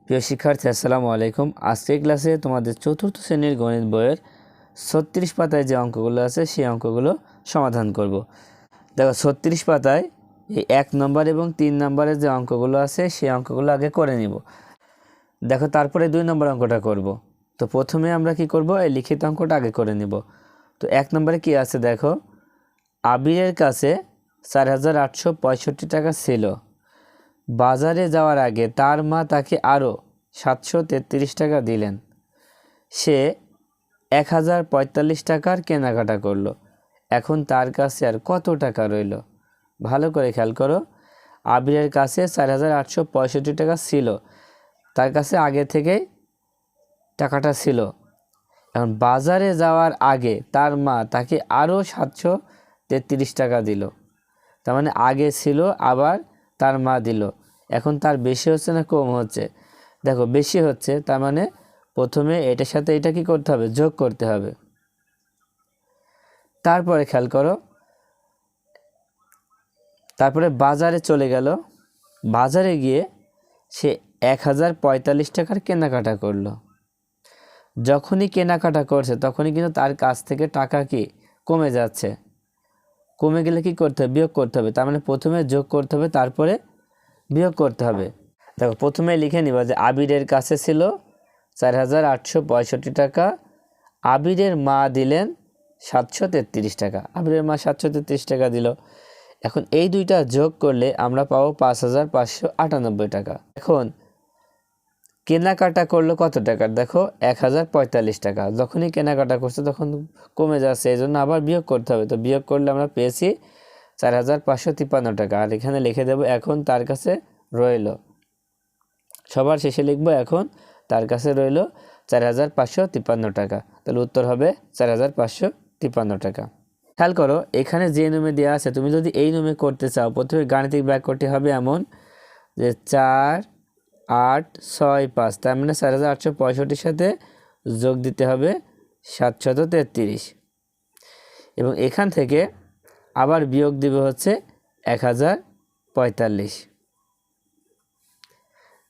প্রিয় শিক্ষার্থী আসসালামু আলাইকুম। আজকের ক্লাসে তোমাদের চতুর্থ শ্রেণীর গণিত বইয়ের 36 পাতায় যে অঙ্কগুলো আছে সেই অঙ্কগুলো সমাধান করব। দেখো 36 পাতায় এই 1 নম্বর এবং 3 নম্বরের যে অঙ্কগুলো আছে সেই অঙ্কগুলো আগে করে নিব। দেখো তারপরে 2 নম্বর অঙ্কটা করব। তো প্রথমে আমরা কি করব, এই লিখিত অঙ্কটা আগে করে নিব। তো 1 নম্বরে কি আছে দেখো, আবিরের কাছে 4865 টাকা ছিল। বাজারে যাওয়ার আগে তার মা তাকে আরও 733 টাকা দিলেন। সে 1045 টাকার কেনাকাটা করলো। এখন তার কাছে আর কত টাকা রইল? ভালো করে খেয়াল করো, আবিরের কাছে 4865 টাকা ছিল, তার কাছে আগে থেকেই টাকাটা ছিল। এখন বাজারে যাওয়ার আগে তার মা তাকে আরও 733 টাকা দিল। তার মানে আগে ছিল আবার তার মা দিল। এখন তার বেশি হচ্ছে না কম হচ্ছে? দেখো বেশি হচ্ছে, তার মানে প্রথমে এটার সাথে এটা কি করতে হবে, যোগ করতে হবে। তারপরে খেয়াল করো, তারপরে বাজারে চলে গেল। বাজারে গিয়ে সে 1045 টাকার কেনাকাটা করলো। যখনই কেনাকাটা করছে তখনই কিন্তু তার কাছ থেকে টাকা কি কমে যাচ্ছে। কমে গেলে কি করতে হবে, বিয়োগ করতে হবে। তার মানে প্রথমে যোগ করতে হবে, তারপরে বিয়োগ করতে হবে। দেখো প্রথমে লিখে নিবা যে আবিরের কাছে ছিল 4865 টাকা, আবিরের মা দিলেন 733 টাকা। আবিরের মা 733 টাকা দিল। এখন এই দুইটা যোগ করলে আমরা পাবো 5598 টাকা। এখন কেনাকাটা করলো কত টাকার, দেখো 1045 টাকা। যখনই কেনাকাটা করছে তখন কমে যাচ্ছে, এই জন্য আবার বিয়োগ করতে হবে। তো বিয়োগ করলে আমরা পেয়েছি 4553 টাকা। আর এখানে লিখে দেব এখন তার কাছে রইল, সবার শেষে লিখবো এখন তার কাছে রইল 4553 টাকা। তাহলে উত্তর হবে 4553 টাকা। খেয়াল করো এখানে যে নিয়মে দেওয়া আছে, তুমি যদি এই নিয়মে করতে চাও প্রথমে গাণিতিক ব্যাখ্যাটি হবে এমন যে 4 8 6 5, তার মানে 4865 সাথে যোগ দিতে হবে 733 এবং এখান থেকে আবার বিয়োগ দিবে হচ্ছে 1045।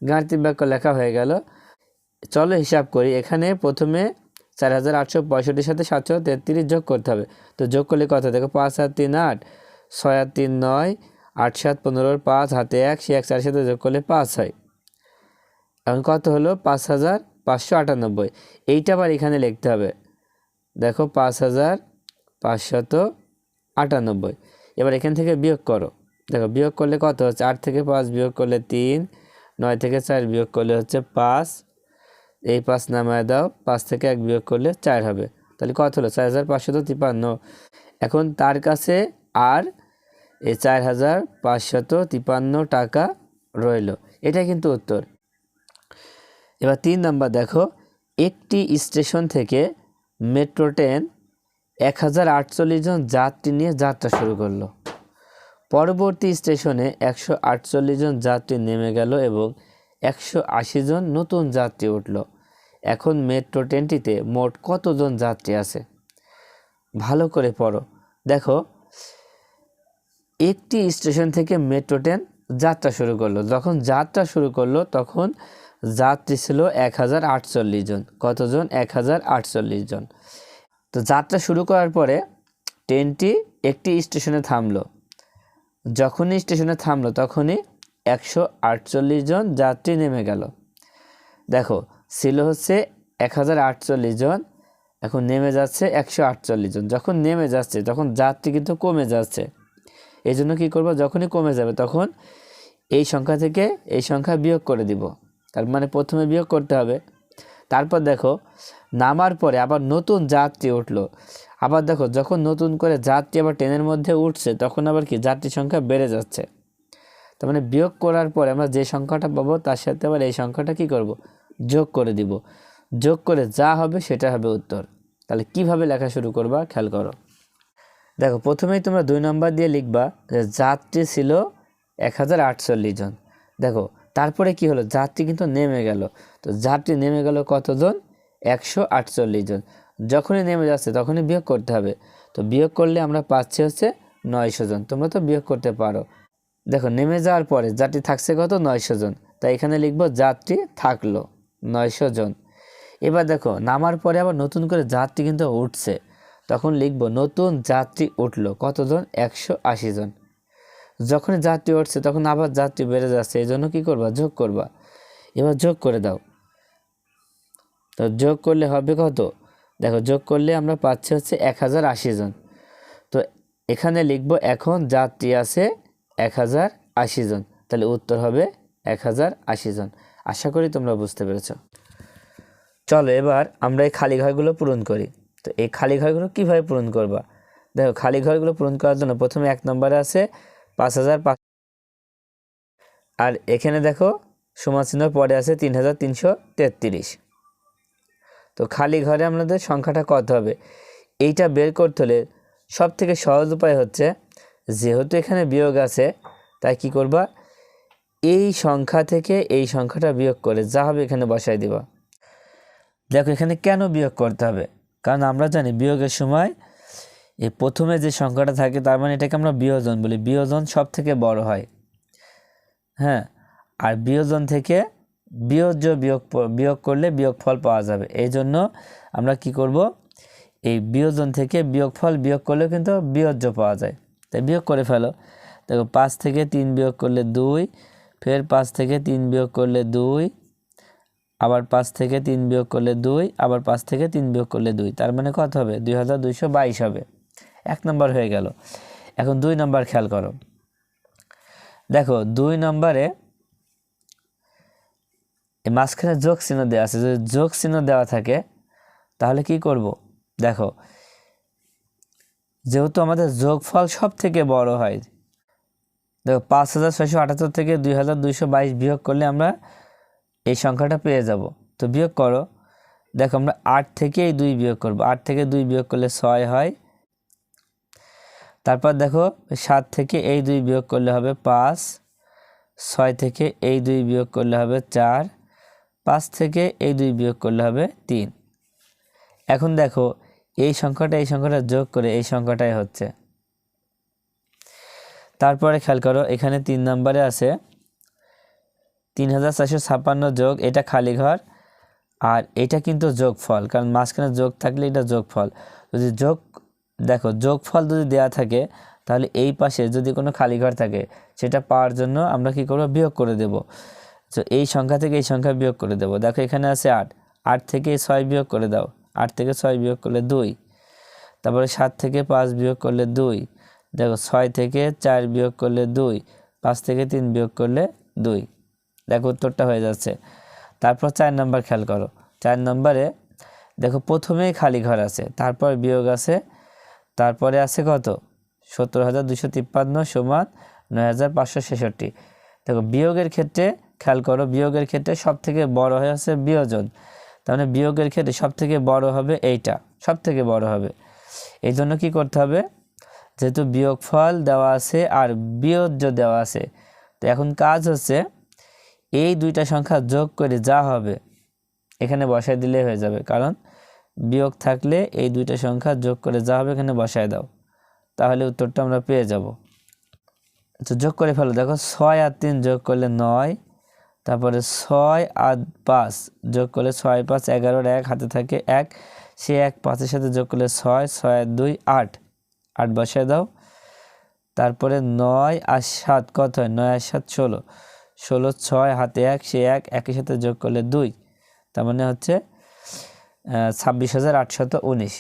গাণিতিক বাক্য লেখা হয়ে গেল। চলো হিসাব করি। এখানে প্রথমে 4865 সাথে 733 যোগ করতে হবে। তো যোগ করলে কত, দেখো 5 আর 3 8, 6 আর 3 9, 8 7 15, 5 হাতে 1, সে 1 4 সাথে যোগ করলে 5 হয়। এখন কত হলো 5598। এইটা আবার এখানে লিখতে হবে, দেখো 5598। এবার এখান থেকে বিয়োগ করো। দেখো বিয়োগ করলে কত হচ্ছে, 8 থেকে 5 বিয়োগ করলে 3, 9 থেকে 4 বিয়োগ করলে হচ্ছে 5, এই 5 নামায় দাও, 5 থেকে 1 বিয়োগ করলে 4 হবে। তাহলে কত হলো 4553। এখন তার কাছে আর এই 4553 টাকা রইল। এটা কিন্তু উত্তর। এবার 3 নাম্বার দেখো, একটি স্টেশন থেকে মেট্রো ট্রেন 1048 জন যাত্রী নিয়ে যাত্রা শুরু করলো। পরবর্তী স্টেশনে 148 জন যাত্রী নেমে গেল এবং 180 জন নতুন যাত্রী উঠল। এখন মেট্রো ট্রেনটিতে মোট কতজন যাত্রী আছে? ভালো করে পড়ো। দেখো একটি স্টেশন থেকে মেট্রো ট্রেন যাত্রা শুরু করলো। যখন যাত্রা শুরু করলো তখন যাত্রী ছিল 1048 জন। কতজন? 1048 জন। তো যাত্রা শুরু করার পরে ট্রেনটি একটি স্টেশনে থামলো। যখনই স্টেশনে থামলো তখনই 148 জন যাত্রী নেমে গেল। দেখো ছিল হচ্ছে 1048 জন, এখন নেমে যাচ্ছে 148 জন। যখন নেমে যাচ্ছে তখন যাত্রী কিন্তু কমে যাচ্ছে। এই জন্য কী করবো, যখনই কমে যাবে তখন এই সংখ্যা থেকে এই সংখ্যা বিয়োগ করে দিব। তার মানে প্রথমে বিয়োগ করতে হবে। তারপর দেখো নামার পরে আবার নতুন যাত্রী উঠলো। আবার দেখো যখন নতুন করে যাত্রী আবার ট্রেনের মধ্যে উঠছে তখন আবার কি যাত্রীর সংখ্যা বেড়ে যাচ্ছে। তার মানে বিয়োগ করার পরে আমরা যে সংখ্যাটা পাবো তার সাথে আবার এই সংখ্যাটা কি করব, যোগ করে দিব। যোগ করে যা হবে সেটা হবে উত্তর। তাহলে কিভাবে লেখা শুরু করবা খেয়াল করো। দেখো প্রথমেই তোমরা 2 নম্বর দিয়ে লিখবা যে যাত্রী ছিল 1048 জন। দেখো তারপরে কি হলো, যাত্রী কিন্তু নেমে গেল। তো যাত্রী নেমে গেল কতজন? 148 জন। যখনই নেমে যাচ্ছে তখনই বিয়োগ করতে হবে। তো বিয়োগ করলে আমরা পাচ্ছি হচ্ছে 900 জন। তোমরা তো বিয়োগ করতে পারো। দেখো নেমে যাওয়ার পরে যাত্রী থাকছে কত, 900 জন। তাই এখানে লিখব যাত্রী থাকলো 900 জন। এবার দেখো নামার পরে আবার নতুন করে যাত্রী কিন্তু উঠছে, তখন লিখব নতুন যাত্রী উঠলো কতজন, 180 জন। যখন যাত্রী উঠছে তখন আবার যাত্রী বেড়ে যাচ্ছে, এই জন্য কী করবা, যোগ করবা। এবার যোগ করে দাও, তো যোগ করলে হবে কত, দেখো যোগ করলে আমরা পাচ্ছি হচ্ছে 1080 জন। তো এখানে লিখব এখন যাত্রী আছে 1080 জন, তাহলে উত্তর হবে 1080 জন। আশা করি তোমরা বুঝতে পেরেছ। চলো এবার আমরা এই খালি ঘরগুলো পূরণ করি। তো এই খালি ঘরগুলো কীভাবে পূরণ করবা, দেখো খালি ঘরগুলো পূরণ করার জন্য প্রথমে 1 নম্বরে আছে 5000, আর এখানে দেখো সমানচিহ্ন পরে আছে 3333। তো খালি ঘরে আমাদের সংখ্যাটা কত হবে এইটা বের করতে হলে সব থেকে সহজ উপায় হচ্ছে, যেহেতু এখানে বিয়োগ আছে তাই কি করবা, এই সংখ্যা থেকে এই সংখ্যাটা বিয়োগ করে যা হবে এখানে বসাই দিবা। দেখো এখানে কেন বিয়োগ করতে হবে, কারণ আমরা জানি বিয়োগের সময় এই প্রথমে যে সংখ্যাটা থাকে তার মানে এটাকে আমরা বিয়োজন বলি, বিয়োজন সব থেকে বড় হয়। হ্যাঁ, আর বিয়োজন থেকে বিয়োগ করলে বিয়োগফল পাওয়া যাবে। এই জন্য আমরা কি করব, এই বিয়োজন থেকে বিয়োগফল বিয়োগ করলেও কিন্তু বিয়োজ্য পাওয়া যায়, তাই বিয়োগ করে ফেলো। দেখো 5 থেকে 3 বিয়োগ করলে 2, ফের 5 থেকে 3 বিয়োগ করলে 2, আবার 5 থেকে 3 বিয়োগ করলে 2, আবার 5 থেকে 3 বিয়োগ করলে 2, তার মানে কত হবে, 2222 হবে। 1 নম্বর হয়ে গেল। এখন 2 নম্বর খেয়াল করো, দেখো 2 নম্বরে এই মাঝখানে যোগ চিহ্ন দেওয়া আছে, যদি যোগ চিহ্ন দেওয়া থাকে তাহলে কি করব, দেখো যেহেতু আমাদের যোগফল সব থেকে বড় হয়, দেখো 5678 থেকে 2222 বিয়োগ করলে আমরা এই সংখ্যাটা পেয়ে যাব। তো বিয়োগ করো, দেখো আমরা 8 থেকে এই 2 বিয়োগ করব, 8 থেকে 2 বিয়োগ করলে 6 হয়। তারপর দেখো 7 থেকে এই 2 বিয়োগ করলে হবে 5, 6 থেকে এই 2 বিয়োগ করলে হবে 4, 5 থেকে এই 2 বিয়োগ করলে হবে 3। এখন দেখো এই সংখ্যাটা যোগ করে এই সংখ্যাটাই হচ্ছে। তারপরে খেয়াল করো এখানে 3 নম্বরে আছে 3456 যোগ, এটা খালি ঘর, আর এটা কিন্তু যোগফল, কারণ মাঝখানে যোগ থাকলে এটা যোগফল। যদি দেখো যোগফল যদি দেয়া থাকে তাহলে এই পাশে যদি কোনো খালি ঘর থাকে সেটা পাওয়ার জন্য আমরা কি করব, বিয়োগ করে দেব। তো এই সংখ্যা থেকে এই সংখ্যা বিয়োগ করে দেব। দেখো এখানে আছে 8, 8 থেকে 6 বিয়োগ করে দাও, 8 থেকে 6 বিয়োগ করলে 2, তারপরে 7 থেকে 5 বিয়োগ করলে 2, দেখো 6 থেকে 4 বিয়োগ করলে 2, 5 থেকে 3 বিয়োগ করলে 2, দেখো উত্তরটা হয়ে যাচ্ছে। তারপর 4 নম্বর খেয়াল করো, 4 নম্বরে দেখো প্রথমেই খালি ঘর আছে, তারপর বিয়োগ আছে, তারপরে আছে কত, 17253 সমান 9566। দেখো বিয়োগের ক্ষেত্রে খেয়াল করো, বিয়োগের ক্ষেত্রে সব থেকে বড় হয়ে আছে বিয়োজন, তার মানে বিয়োগের ক্ষেত্রে সব থেকে বড় হবে এইটা, সব থেকে বড় হবে। এই জন্য কী করতে হবে, যেহেতু বিয়োগফল দেওয়া আছে আর বিয়োজ্য দেওয়া আছে, তো এখন কাজ হচ্ছে এই দুইটা সংখ্যা যোগ করে যা হবে এখানে বসায় দিলে হয়ে যাবে, কারণ বিয়োগ থাকলে এই দুইটা সংখ্যা যোগ করে যা হবে এখানে বসায় দাও, তাহলে উত্তরটা আমরা পেয়ে যাব। তো যোগ করে ফেলো, দেখো 6 আর 3 যোগ করলে 9, তারপরে 6 আর 5 যোগ করলে 6 5 11, 1 হাতে থাকে 1, সে 1 5-এর সাথে যোগ করলে 6, 6 আর 2 8, 8 বসায় দাও। তারপরে 9 আর 7 কত হয়, 9 আর 7 16, 16 6 হাতে 1, সে 1 1-এর সাথে যোগ করলে 2, তার মানে হচ্ছে 26819।